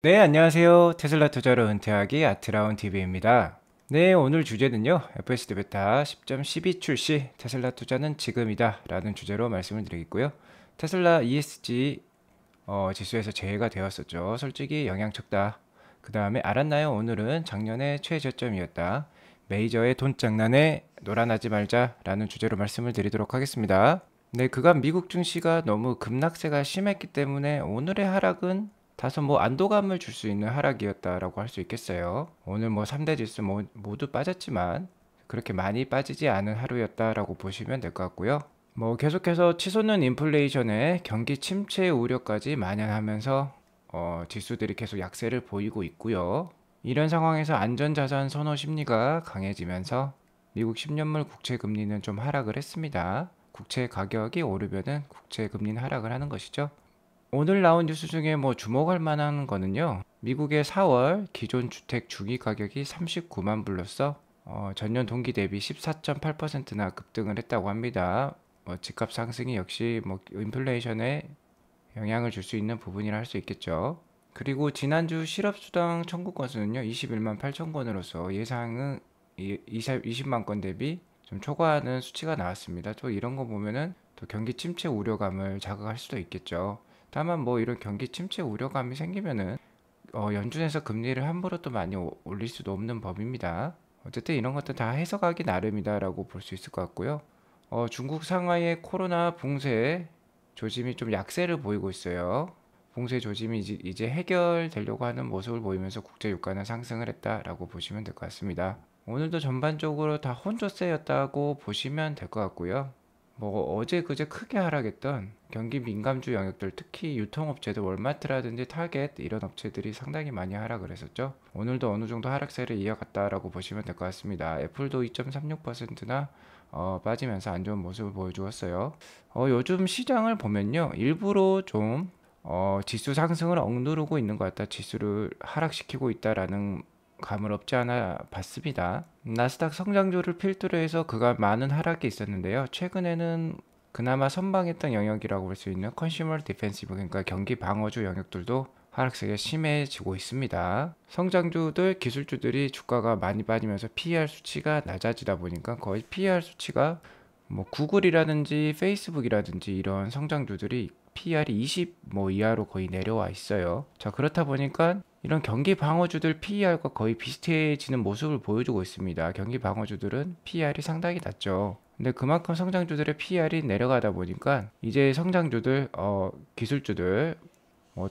네, 안녕하세요. 테슬라 투자로 은퇴하기 아트라운 TV입니다. 네, 오늘 주제는요. FSD 베타 10.12 출시 테슬라 투자는 지금이다 라는 주제로 말씀을 드리겠고요. 테슬라 ESG 지수에서 제외가 되었었죠. 솔직히 영향 적다. 그 다음에 알았나요? 오늘은 작년의 최저점이었다. 메이저의 돈 장난에 놀아나지 말자 라는 주제로 말씀을 드리도록 하겠습니다. 네, 그간 미국 증시가 너무 급락세가 심했기 때문에 오늘의 하락은 다소 안도감을 줄 수 있는 하락이었다라고 할 수 있겠어요. 오늘 3대 지수 모두 빠졌지만 그렇게 많이 빠지지 않은 하루였다라고 보시면 될 것 같고요. 계속해서 치솟는 인플레이션에 경기 침체 우려까지 만연하면서 지수들이 계속 약세를 보이고 있고요. 이런 상황에서 안전자산 선호 심리가 강해지면서 미국 10년물 국채 금리는 좀 하락을 했습니다. 국채 가격이 오르면은 국채 금리는 하락을 하는 것이죠. 오늘 나온 뉴스 중에 주목할 만한 거는요. 미국의 4월 기존 주택 중위 가격이 39만 불로서 전년 동기 대비 14.8%나 급등을 했다고 합니다. 집값 상승이 역시 인플레이션에 영향을 줄 수 있는 부분이라 할 수 있겠죠. 그리고 지난주 실업수당 청구 건수는요. 21만 8천 건으로서 예상은 20만 건 대비 좀 초과하는 수치가 나왔습니다. 또 이런 거 보면은 또 경기 침체 우려감을 자극할 수도 있겠죠. 다만 이런 경기 침체 우려감이 생기면은 연준에서 금리를 함부로 또 많이 올릴 수도 없는 법입니다. 어쨌든 이런 것들 다 해석하기 나름이다라고 볼 수 있을 것 같고요. 중국 상하이의 코로나 봉쇄 조짐이 좀 약세를 보이고 있어요. 봉쇄 조짐이 이제 해결되려고 하는 모습을 보이면서 국제 유가는 상승을 했다라고 보시면 될 것 같습니다. 오늘도 전반적으로 다 혼조세였다고 보시면 될 것 같고요. 어제 그제 크게 하락했던 경기 민감주 영역들, 특히 유통업체들 월마트라든지 타겟 이런 업체들이 상당히 많이 하락을 했었죠. 오늘도 어느 정도 하락세를 이어갔다라고 보시면 될 것 같습니다. 애플도 2.36%나 빠지면서 안 좋은 모습을 보여주었어요. 요즘 시장을 보면요, 일부러 좀 지수 상승을 억누르고 있는 것 같다, 지수를 하락시키고 있다라는 감을 없지 않아 봤습니다. 나스닥 성장주를 필두로 해서 그간 많은 하락이 있었는데요. 최근에는 그나마 선방했던 영역이라고 볼 수 있는 컨슈머 디펜시브, 그러니까 경기 방어주 영역들도 하락세가 심해지고 있습니다. 성장주들, 기술주들이 주가가 많이 빠지면서 PER 수치가 낮아지다 보니까 거의 PER 수치가 구글이라든지 페이스북이라든지 이런 성장주들이 PER이 20 이하로 거의 내려와 있어요. 자, 그렇다 보니까 이런 경기 방어주들 PER과 거의 비슷해지는 모습을 보여주고 있습니다. 경기 방어주들은 PER이 상당히 낮죠. 근데 그만큼 성장주들의 PER이 내려가다 보니까 이제 성장주들, 기술주들,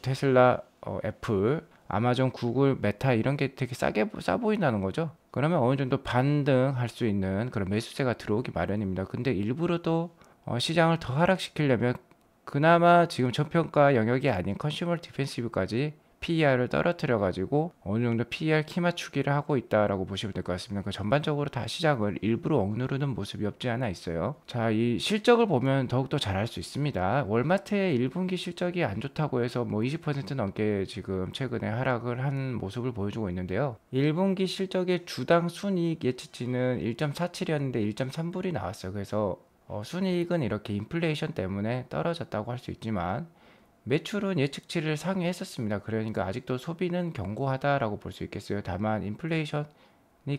테슬라, 애플, 아마존, 구글, 메타 이런 게 되게 싸 보인다는 거죠. 그러면 어느 정도 반등할 수 있는 그런 매수세가 들어오기 마련입니다. 근데 일부러 또 시장을 더 하락시키려면 그나마 지금 저평가 영역이 아닌 컨슈머 디펜시브까지 PER을 떨어뜨려 가지고 어느 정도 PER 키 맞추기를 하고 있다라고 보시면 될 것 같습니다. 그 전반적으로 다 시장을 일부러 억누르는 모습이 없지 않아 있어요. 자, 이 실적을 보면 더욱더 잘할 수 있습니다. 월마트의 1분기 실적이 안 좋다고 해서 20% 넘게 지금 최근에 하락을 한 모습을 보여주고 있는데요. 1분기 실적의 주당 순이익 예측치는 1.47이었는데 1.3불이 나왔어요. 그래서 순이익은 이렇게 인플레이션 때문에 떨어졌다고 할 수 있지만 매출은 예측치를 상회했었습니다. 그러니까 아직도 소비는 견고하다라고 볼 수 있겠어요. 다만 인플레이션이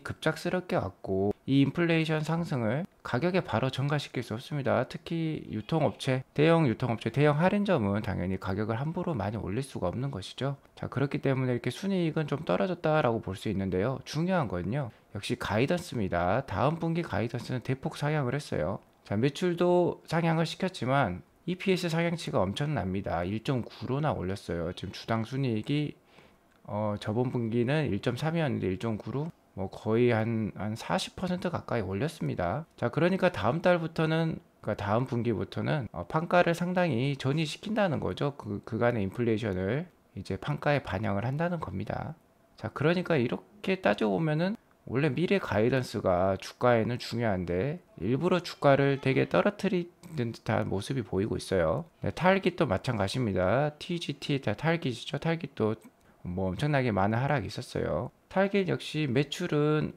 급작스럽게 왔고 이 인플레이션 상승을 가격에 바로 전가시킬 수 없습니다. 특히 유통업체, 대형 유통업체, 대형 할인점은 당연히 가격을 함부로 많이 올릴 수가 없는 것이죠. 자, 그렇기 때문에 이렇게 순이익은 좀 떨어졌다라고 볼 수 있는데요. 중요한 건요, 역시 가이던스입니다. 다음 분기 가이던스는 대폭 상향을 했어요. 자, 매출도 상향을 시켰지만 EPS 상향치가 엄청납니다. 1.9로나 올렸어요. 지금 주당 순이익이 저번 분기는 1.3이었는데 1.9로 거의 한 40% 가까이 올렸습니다. 자, 그러니까 다음 달부터는, 그러니까 다음 분기부터는 판가를 상당히 전이시킨다는 거죠. 그간의 인플레이션을 이제 판가에 반영을 한다는 겁니다. 자, 그러니까 이렇게 따져보면은 원래 미래 가이던스가 주가에는 중요한데 일부러 주가를 되게 떨어뜨리는 듯한 모습이 보이고 있어요. 네, 탈깃도 마찬가지입니다. TGT 탈깃이죠. 탈깃도 엄청나게 많은 하락이 있었어요. 탈깃 역시 매출은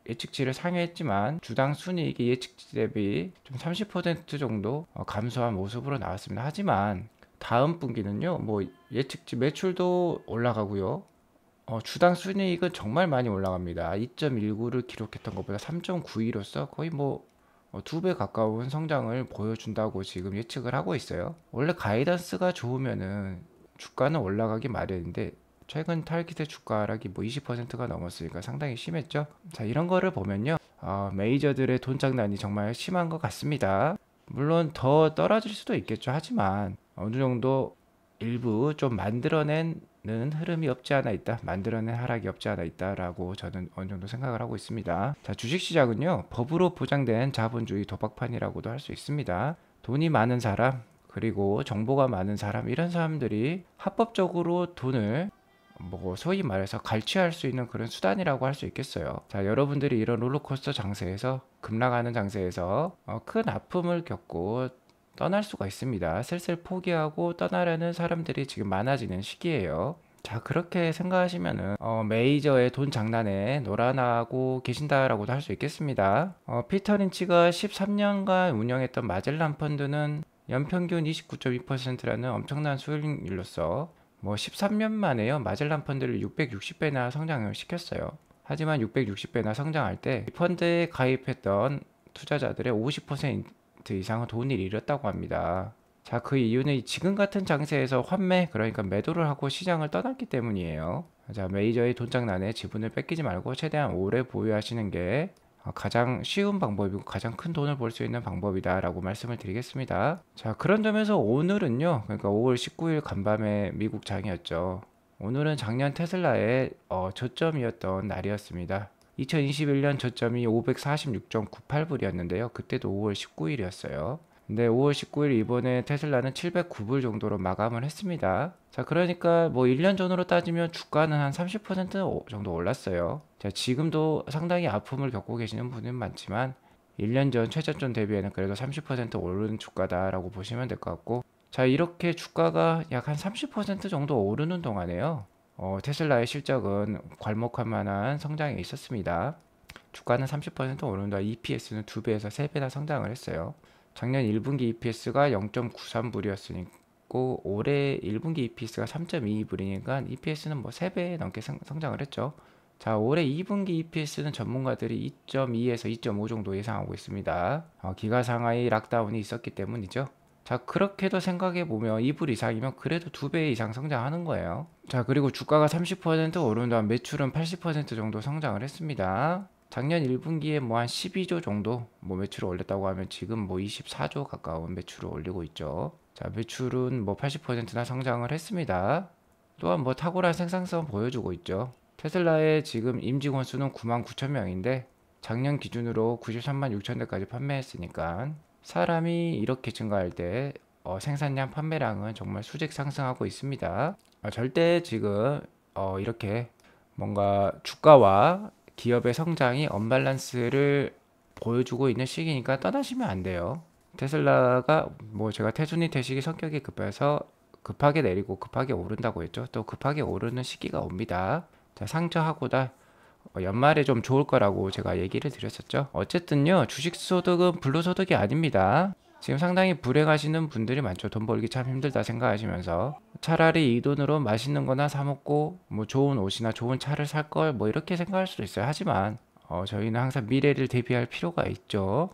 예측치를 상회했지만 주당 순이익이 예측치 대비 좀 30% 정도 감소한 모습으로 나왔습니다. 하지만 다음 분기는요, 뭐 예측치 매출도 올라가고요. 주당 순이익은 정말 많이 올라갑니다. 2.19를 기록했던 것보다 3.92로서 거의 뭐 2배 가까운 성장을 보여준다고 지금 예측을 하고 있어요. 원래 가이던스가 좋으면은 주가는 올라가기 마련인데 최근 타깃의 주가 하락이 뭐 20%가 넘었으니까 상당히 심했죠. 자, 이런 거를 보면요. 메이저들의 돈 장난이 정말 심한 것 같습니다. 물론 더 떨어질 수도 있겠죠. 하지만 어느 정도 일부 좀 만들어내는 흐름이 없지 않아 있다. 만들어낸 하락이 없지 않아 있다라고 저는 어느 정도 생각을 하고 있습니다. 자, 주식시장은요. 법으로 보장된 자본주의 도박판이라고도 할 수 있습니다. 돈이 많은 사람, 그리고 정보가 많은 사람, 이런 사람들이 합법적으로 돈을 뭐 소위 말해서 갈취할 수 있는 그런 수단이라고 할 수 있겠어요. 자, 여러분들이 이런 롤러코스터 장세에서, 급락하는 장세에서 큰 아픔을 겪고 떠날 수가 있습니다. 슬슬 포기하고 떠나려는 사람들이 지금 많아지는 시기예요. 자, 그렇게 생각하시면은 메이저의 돈 장난에 놀아나고 계신다라고도 할 수 있겠습니다. 피터 린치가 13년간 운영했던 마젤란 펀드는 연평균 29.2%라는 엄청난 수익률로서 뭐 13년 만에요. 마젤란 펀드를 660배나 성장을 시켰어요. 하지만 660배나 성장할 때 펀드에 가입했던 투자자들의 50% 이상은 돈을 잃었다고 합니다. 자, 그 이유는 지금 같은 장세에서 환매, 그러니까 매도를 하고 시장을 떠났기 때문이에요. 자, 메이저의 돈장난에 지분을 뺏기지 말고 최대한 오래 보유하시는 게 가장 쉬운 방법이고 가장 큰 돈을 벌 수 있는 방법이다 라고 말씀을 드리겠습니다. 자, 그런 점에서 오늘은요, 그러니까 5월 19일 간밤에 미국 장이었죠. 오늘은 작년 테슬라의 저점이었던 날이었습니다. 2021년 저점이 546.98불이었는데요. 그때도 5월 19일이었어요. 근데 5월 19일 이번에 테슬라는 709불 정도로 마감을 했습니다. 자, 그러니까 뭐 1년 전으로 따지면 주가는 한 30% 정도 올랐어요. 자, 지금도 상당히 아픔을 겪고 계시는 분은 많지만 1년 전 최저점 대비에는 그래도 30% 오른 주가다라고 보시면 될 것 같고, 자, 이렇게 주가가 약 한 30% 정도 오르는 동안에요. 테슬라의 실적은 괄목할 만한 성장이 있었습니다. 주가는 30% 오른다. EPS는 2배에서 3배나 성장을 했어요. 작년 1분기 EPS가 0.93불이었으니까 올해 1분기 EPS가 3.22불이니까 EPS는 뭐 3배 넘게 성장을 했죠. 자, 올해 2분기 EPS는 전문가들이 2.2에서 2.5 정도 예상하고 있습니다. 기가 상하이 락다운이 있었기 때문이죠. 자, 그렇게도 생각해 보면 2불 이상이면 그래도 2배 이상 성장하는 거예요. 자, 그리고 주가가 30% 오른 다음 매출은 80% 정도 성장을 했습니다. 작년 1분기에 뭐 한 12조 정도 뭐 매출을 올렸다고 하면 지금 뭐 24조 가까운 매출을 올리고 있죠. 자, 매출은 뭐 80%나 성장을 했습니다. 또한 뭐 탁월한 생산성 보여주고 있죠. 테슬라의 지금 임직원 수는 9만 9천 명인데 작년 기준으로 93만 6천 대까지 판매했으니까 사람이 이렇게 증가할 때 생산량 판매량은 정말 수직 상승하고 있습니다. 절대 지금 이렇게 뭔가 주가와 기업의 성장이 언밸런스를 보여주고 있는 시기니까 떠나시면 안 돼요. 테슬라가 뭐 제가 태순이 태식이 성격이 급해서 급하게 내리고 급하게 오른다고 했죠. 또 급하게 오르는 시기가 옵니다. 자, 상저하고다 연말에 좀 좋을 거라고 제가 얘기를 드렸었죠. 어쨌든요, 주식 소득은 불로소득이 아닙니다. 지금 상당히 불행하시는 분들이 많죠. 돈 벌기 참 힘들다 생각하시면서 차라리 이 돈으로 맛있는 거나 사 먹고 뭐 좋은 옷이나 좋은 차를 살 걸 뭐 이렇게 생각할 수도 있어요. 하지만 저희는 항상 미래를 대비할 필요가 있죠.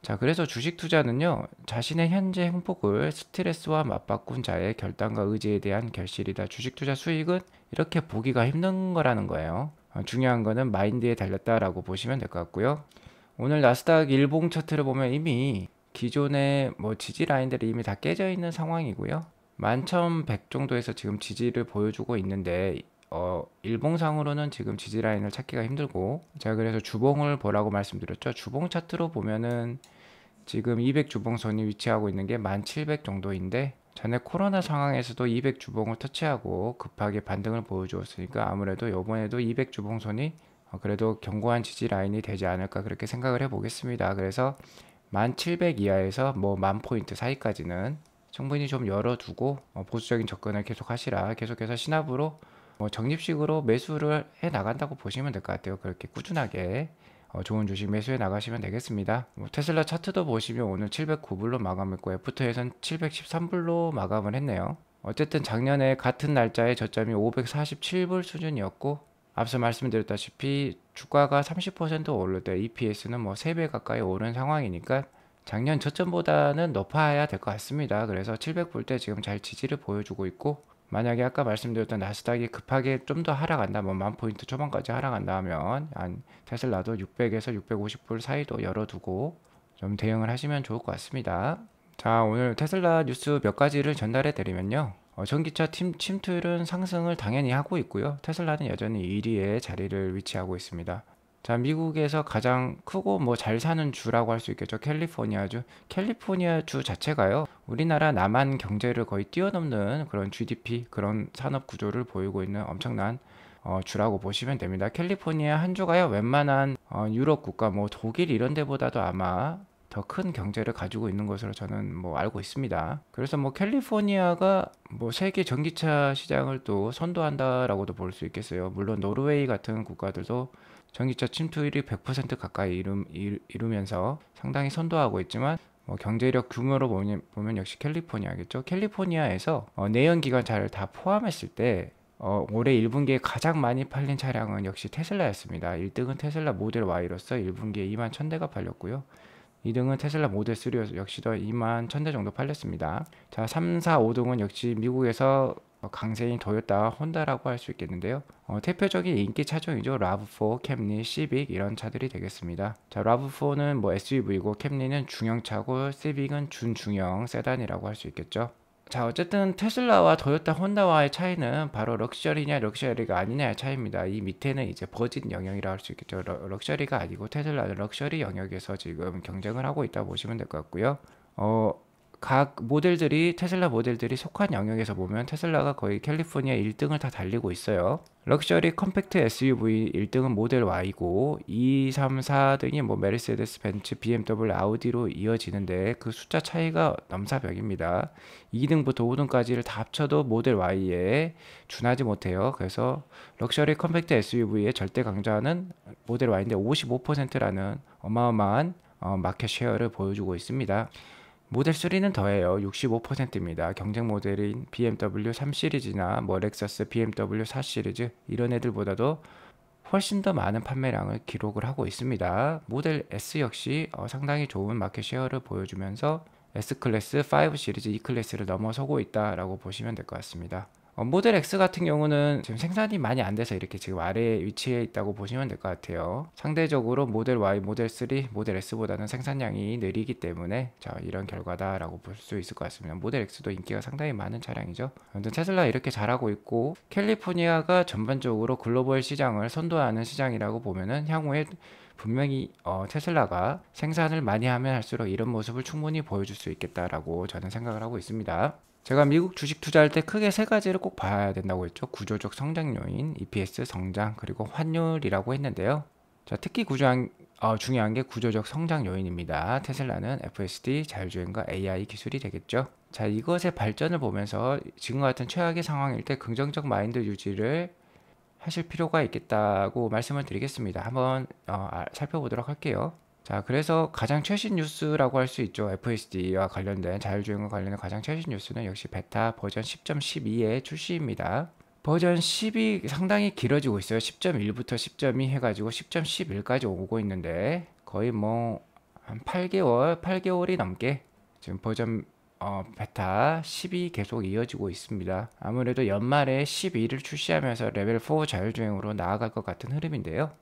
자, 그래서 주식 투자는요, 자신의 현재 행복을 스트레스와 맞바꾼 자의 결단과 의지에 대한 결실이다. 주식 투자 수익은 이렇게 보기가 힘든 거라는 거예요. 중요한 거는 마인드에 달렸다라고 보시면 될 것 같고요. 오늘 나스닥 일봉 차트를 보면 이미 기존의 뭐 지지 라인들이 이미 다 깨져 있는 상황이고요. 11,100 정도에서 지금 지지를 보여주고 있는데 일봉상으로는 지금 지지 라인을 찾기가 힘들고, 제가 그래서 주봉을 보라고 말씀드렸죠. 주봉 차트로 보면은 지금 200 주봉선이 위치하고 있는 게 1700 정도인데 전에 코로나 상황에서도 200 주봉을 터치하고 급하게 반등을 보여주었으니까 아무래도 이번에도 200 주봉선이 그래도 견고한 지지 라인이 되지 않을까 그렇게 생각을 해보겠습니다. 그래서 1700 이하에서 뭐 10,000포인트 사이까지는 충분히 좀 열어두고 보수적인 접근을 계속 하시라. 계속해서 시납으로 뭐 적립식으로 매수를 해 나간다고 보시면 될 것 같아요. 그렇게 꾸준하게 좋은 주식 매수해 나가시면 되겠습니다. 테슬라 차트도 보시면 오늘 709불로 마감했고 애프터에선 713불로 마감을 했네요. 어쨌든 작년에 같은 날짜에 저점이 547불 수준이었고 앞서 말씀드렸다시피 주가가 30% 오를 때 EPS는 뭐 3배 가까이 오른 상황이니까 작년 저점보다는 높아야 될 것 같습니다. 그래서 700불 때 지금 잘 지지를 보여주고 있고 만약에 아까 말씀드렸던 나스닥이 급하게 좀 더 하락한다, 뭐 10,000포인트 초반까지 하락한다 하면 테슬라도 600에서 650불 사이도 열어두고 좀 대응을 하시면 좋을 것 같습니다. 자, 오늘 테슬라 뉴스 몇 가지를 전달해 드리면요. 전기차 침투율은 상승을 당연히 하고 있고요. 테슬라는 여전히 1위의 자리를 위치하고 있습니다. 자, 미국에서 가장 크고 뭐 잘 사는 주라고 할 수 있겠죠. 캘리포니아주. 캘리포니아주 자체가요, 우리나라 남한 경제를 거의 뛰어넘는 그런 GDP, 그런 산업 구조를 보이고 있는 엄청난 주라고 보시면 됩니다. 캘리포니아 한 주가요, 웬만한 유럽 국가, 뭐 독일 이런 데보다도 아마 더 큰 경제를 가지고 있는 것으로 저는 뭐 알고 있습니다. 그래서 뭐 캘리포니아가 뭐 세계 전기차 시장을 또 선도한다라고도 볼 수 있겠어요. 물론 노르웨이 같은 국가들도 전기차 침투율이 100% 가까이 이루면서 상당히 선도하고 있지만 뭐 경제력 규모로 보면 역시 캘리포니아겠죠. 캘리포니아에서 내연기관 차를 다 포함했을 때 올해 1분기에 가장 많이 팔린 차량은 역시 테슬라였습니다. 1등은 테슬라 모델 Y로서 1분기에 2만 1000대가 팔렸고요. 2등은 테슬라 모델 3로 역시도 2만 1000대 정도 팔렸습니다. 자, 3, 4, 5등은 역시 미국에서 강세인 토요타, 혼다라고 할 수 있겠는데요. 대표적인 인기 차종이죠. 라브4, 캠리, 시빅 이런 차들이 되겠습니다. 자, 라브4는 뭐 SUV고 캠리는 중형차고 시빅은 준중형 세단이라고 할 수 있겠죠. 자, 어쨌든 테슬라와 토요타, 혼다와의 차이는 바로 럭셔리냐 럭셔리가 아니냐의 차이입니다. 이 밑에는 이제 버짓 영역이라 할 수 있겠죠. 럭셔리가 아니고 테슬라는 럭셔리 영역에서 지금 경쟁을 하고 있다고 보시면 될 것 같고요. 각 모델들이, 테슬라 모델들이 속한 영역에서 보면 테슬라가 거의 캘리포니아 1등을 다 달리고 있어요. 럭셔리 컴팩트 SUV 1등은 모델 Y고 2, 3, 4등이 뭐 메르세데스 벤츠, BMW, 아우디로 이어지는데 그 숫자 차이가 넘사벽입니다. 2등부터 5등까지를 다 합쳐도 모델 Y에 준하지 못해요. 그래서 럭셔리 컴팩트 SUV의 절대 강자는 모델 Y인데 55%라는 어마어마한 마켓 쉐어를 보여주고 있습니다. 모델 3는 더해요. 65%입니다. 경쟁 모델인 BMW 3 시리즈나 뭐 렉서스, BMW 4 시리즈 이런 애들보다도 훨씬 더 많은 판매량을 기록을 하고 있습니다. 모델 S 역시 상당히 좋은 마켓 쉐어를 보여주면서 S클래스, 5 시리즈, E클래스를 넘어서고 있다라고 보시면 될 것 같습니다. 모델 X 같은 경우는 지금 생산이 많이 안 돼서 이렇게 지금 아래에 위치해 있다고 보시면 될 것 같아요. 상대적으로 모델 Y, 모델 3, 모델 S보다는 생산량이 느리기 때문에 자, 이런 결과다라고 볼 수 있을 것 같습니다. 모델 X도 인기가 상당히 많은 차량이죠. 아무튼 테슬라 이렇게 잘하고 있고 캘리포니아가 전반적으로 글로벌 시장을 선도하는 시장이라고 보면은 향후에 분명히 테슬라가 생산을 많이 하면 할수록 이런 모습을 충분히 보여줄 수 있겠다라고 저는 생각을 하고 있습니다. 제가 미국 주식 투자할 때 크게 세 가지를 꼭 봐야 된다고 했죠. 구조적 성장 요인, EPS 성장, 그리고 환율이라고 했는데요. 자, 특히 중요한 게 구조적 성장 요인입니다. 테슬라는 FSD, 자율주행과 AI 기술이 되겠죠. 자, 이것의 발전을 보면서 지금 같은 최악의 상황일 때 긍정적 마인드 유지를 하실 필요가 있겠다고 말씀을 드리겠습니다. 한번 살펴보도록 할게요. 자, 그래서 가장 최신 뉴스라고 할 수 있죠. FSD와 관련된, 자율주행과 관련된 가장 최신 뉴스는 역시 베타 버전 10.12의 출시입니다. 버전 10이 상당히 길어지고 있어요. 10.1부터 10.2 해가지고 10.11까지 오고 있는데 거의 뭐 한 8개월이 넘게 지금 버전 베타 10이 계속 이어지고 있습니다. 아무래도 연말에 12를 출시하면서 레벨 4 자율주행으로 나아갈 것 같은 흐름인데요.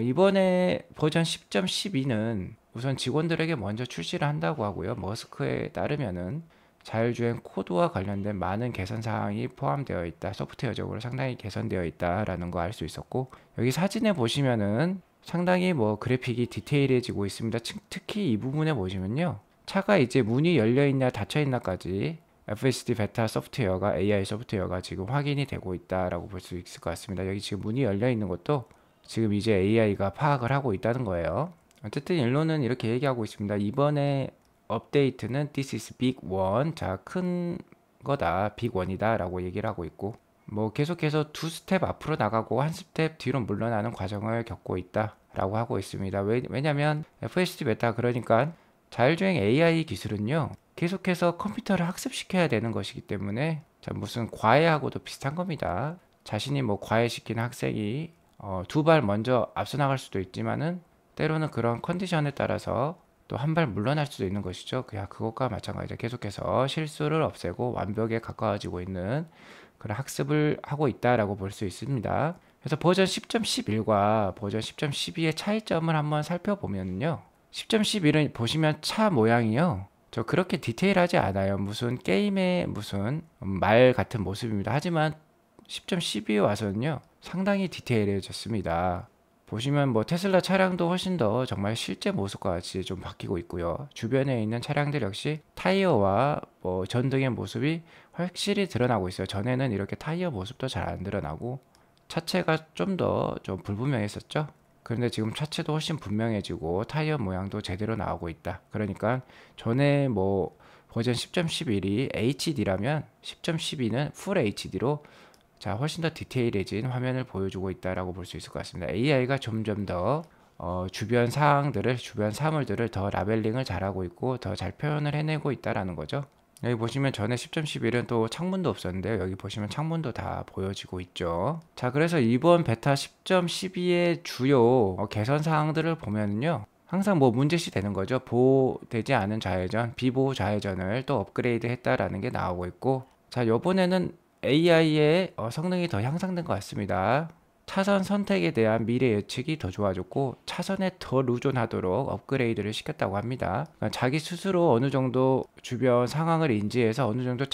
이번에 버전 10.12는 우선 직원들에게 먼저 출시를 한다고 하고요. 머스크에 따르면은 자율주행 코드와 관련된 많은 개선 사항이 포함되어 있다. 소프트웨어적으로 상당히 개선되어 있다라는 거 알 수 있었고, 여기 사진에 보시면은 상당히 뭐 그래픽이 디테일해지고 있습니다. 특히 이 부분에 보시면요, 차가 이제 문이 열려 있냐 닫혀 있나까지 FSD 베타 소프트웨어가, AI 소프트웨어가 지금 확인이 되고 있다라고 볼 수 있을 것 같습니다. 여기 지금 문이 열려 있는 것도 지금 이제 AI가 파악을 하고 있다는 거예요. 어쨌든 일론은 이렇게 얘기하고 있습니다. 이번에 업데이트는 This is big one. 자, 큰 거다. 빅 원이다 라고 얘기를 하고 있고, 뭐 계속해서 두 스텝 앞으로 나가고 한 스텝 뒤로 물러나는 과정을 겪고 있다. 라고 하고 있습니다. 왜냐면 FSD 베타, 그러니까 자율주행 AI 기술은요, 계속해서 컴퓨터를 학습시켜야 되는 것이기 때문에, 자, 무슨 과외하고도 비슷한 겁니다. 자신이 뭐 과외시키는 학생이 두 발 먼저 앞서 나갈 수도 있지만은 때로는 그런 컨디션에 따라서 또 한 발 물러날 수도 있는 것이죠. 그것과 마찬가지로 계속해서 실수를 없애고 완벽에 가까워지고 있는 그런 학습을 하고 있다라고 볼 수 있습니다. 그래서 버전 10.11과 버전 10.12의 차이점을 한번 살펴보면요. 10.11은 보시면 차 모양이요, 저 그렇게 디테일하지 않아요. 무슨 게임의 무슨 말 같은 모습입니다. 하지만 10.12에 와서는요, 상당히 디테일해졌습니다. 보시면 뭐 테슬라 차량도 훨씬 더 정말 실제 모습과 같이 좀 바뀌고 있고요. 주변에 있는 차량들 역시 타이어와 뭐 전등의 모습이 확실히 드러나고 있어요. 전에는 이렇게 타이어 모습도 잘 안 드러나고 차체가 좀 더 좀 불분명했었죠. 그런데 지금 차체도 훨씬 분명해지고 타이어 모양도 제대로 나오고 있다. 그러니까 전에 뭐 버전 10.11이 HD라면 10.12는 풀 HD로 자, 훨씬 더 디테일해진 화면을 보여주고 있다라고 볼 수 있을 것 같습니다. AI가 점점 더 주변 사항들을, 주변 사물들을 더 라벨링을 잘하고 있고 더 잘 표현을 해내고 있다라는 거죠. 여기 보시면 전에 10.11은 또 창문도 없었는데요. 여기 보시면 창문도 다 보여지고 있죠. 자, 그래서 이번 베타 10.12의 주요 개선 사항들을 보면요, 항상 뭐 문제시 되는 거죠. 보호되지 않은 좌회전, 비보호 좌회전을 또 업그레이드 했다라는 게 나오고 있고, 자, 요번에는 AI의 성능이 더 향상된 것 같습니다. 차선 선택에 대한 미래 예측이 더 좋아졌고 차선에 더 루존하도록 업그레이드를 시켰다고 합니다. 그러니까 자기 스스로 어느 정도 주변 상황을 인지해서 어느 정도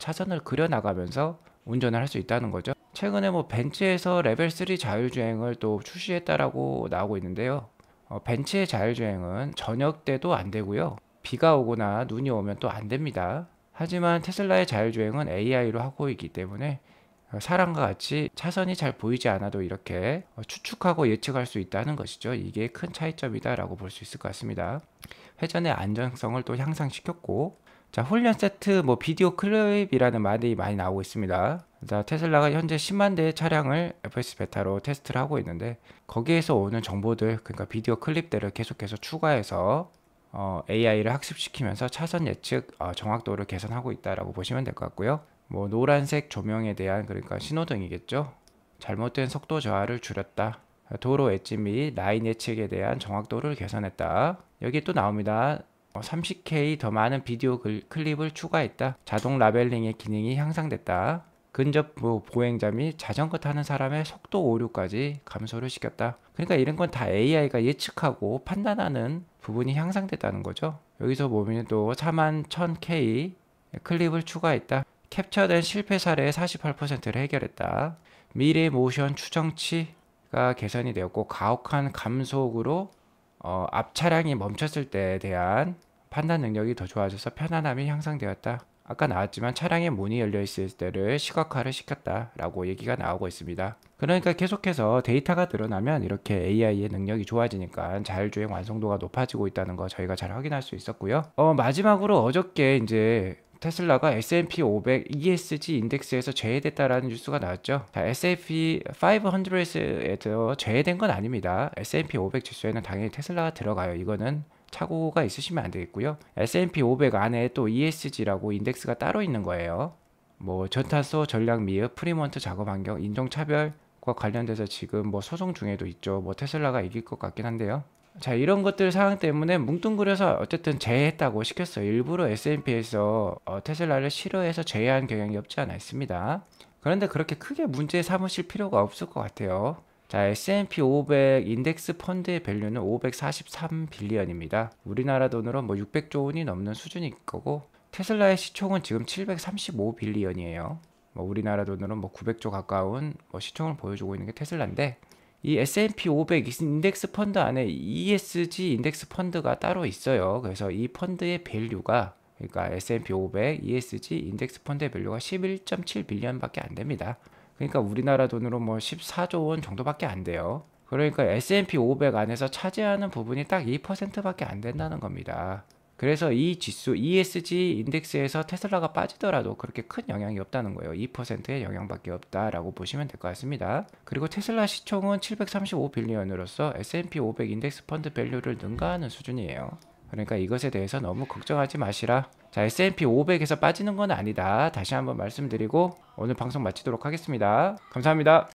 차선을 그려나가면서 운전을 할 수 있다는 거죠. 최근에 뭐 벤츠에서 레벨 3 자율주행을 또 출시했다라고 나오고 있는데요. 벤츠의 자율주행은 저녁 때도 안 되고요. 비가 오거나 눈이 오면 또 안 됩니다. 하지만 테슬라의 자율주행은 AI로 하고 있기 때문에 사람과 같이 차선이 잘 보이지 않아도 이렇게 추측하고 예측할 수 있다는 것이죠. 이게 큰 차이점이다라고 볼 수 있을 것 같습니다. 회전의 안정성을 또 향상시켰고, 자, 훈련 세트, 뭐 비디오 클립이라는 말이 많이 나오고 있습니다. 자, 테슬라가 현재 10만 대의 차량을 FS 베타로 테스트를 하고 있는데 거기에서 오는 정보들, 그러니까 비디오 클립들을 계속해서 추가해서 AI를 학습시키면서 차선 예측 정확도를 개선하고 있다라고 보시면 될 것 같고요. 뭐 노란색 조명에 대한, 그러니까 신호등이겠죠. 잘못된 속도 저하를 줄였다. 도로 엣지 및 라인 예측에 대한 정확도를 개선했다. 여기 또 나옵니다. 30K 더 많은 비디오 클립을 추가했다. 자동 라벨링의 기능이 향상됐다. 근접 보행자 및 자전거 타는 사람의 속도 오류까지 감소를 시켰다. 그러니까 이런 건 다 AI가 예측하고 판단하는 부분이 향상됐다는 거죠. 여기서 보면 또 41,000K 클립을 추가했다. 캡처된 실패 사례의 48%를 해결했다. 미래 모션 추정치가 개선이 되었고 가혹한 감속으로 앞 차량이 멈췄을 때에 대한 판단 능력이 더 좋아져서 편안함이 향상되었다. 아까 나왔지만 차량의 문이 열려 있을 때를 시각화를 시켰다라고 얘기가 나오고 있습니다. 그러니까 계속해서 데이터가 늘어나면 이렇게 AI의 능력이 좋아지니까 자율주행 완성도가 높아지고 있다는 거 저희가 잘 확인할 수 있었고요. 마지막으로 어저께 이제 테슬라가 S&P 500 ESG 인덱스에서 제외됐다라는 뉴스가 나왔죠. 자, S&P 500에서 제외된 건 아닙니다. S&P 500 지수에는 당연히 테슬라가 들어가요. 이거는 착오가 있으시면 안 되겠고요. S&P 500 안에 또 ESG라고 인덱스가 따로 있는 거예요. 뭐 저탄소 전략 미흡, 프리먼트 작업 환경, 인종차별과 관련돼서 지금 뭐 소송 중에도 있죠. 뭐 테슬라가 이길 것 같긴 한데요. 자, 이런 것들 상황 때문에 뭉뚱그려서 어쨌든 제외했다고 시켰어요. 일부러 S&P에서 테슬라를 싫어해서 제외한 경향이 없지 않아 있습니다. 그런데 그렇게 크게 문제 삼으실 필요가 없을 것 같아요. 자, S&P 500 인덱스 펀드의 밸류는 543빌리언입니다. 우리나라 돈으로 뭐 600조 원이 넘는 수준일 거고, 테슬라의 시총은 지금 735빌리언이에요. 뭐 우리나라 돈으로 뭐 900조 가까운 뭐 시총을 보여주고 있는 게 테슬라인데, 이 S&P 500 인덱스 펀드 안에 ESG 인덱스 펀드가 따로 있어요. 그래서 이 펀드의 밸류가, 그러니까 S&P 500 ESG 인덱스 펀드의 밸류가 11.7빌리언밖에 안 됩니다. 그러니까 우리나라 돈으로 뭐 14조 원 정도밖에 안 돼요. 그러니까 S&P 500 안에서 차지하는 부분이 딱 2%밖에 안 된다는 겁니다. 그래서 이 지수 ESG 인덱스에서 테슬라가 빠지더라도 그렇게 큰 영향이 없다는 거예요. 2%의 영향밖에 없다라고 보시면 될 것 같습니다. 그리고 테슬라 시총은 735빌리언으로서 S&P 500 인덱스 펀드 밸류를 능가하는 수준이에요. 그러니까 이것에 대해서 너무 걱정하지 마시라. 자, S&P 500에서 빠지는 건 아니다. 다시 한번 말씀드리고 오늘 방송 마치도록 하겠습니다. 감사합니다.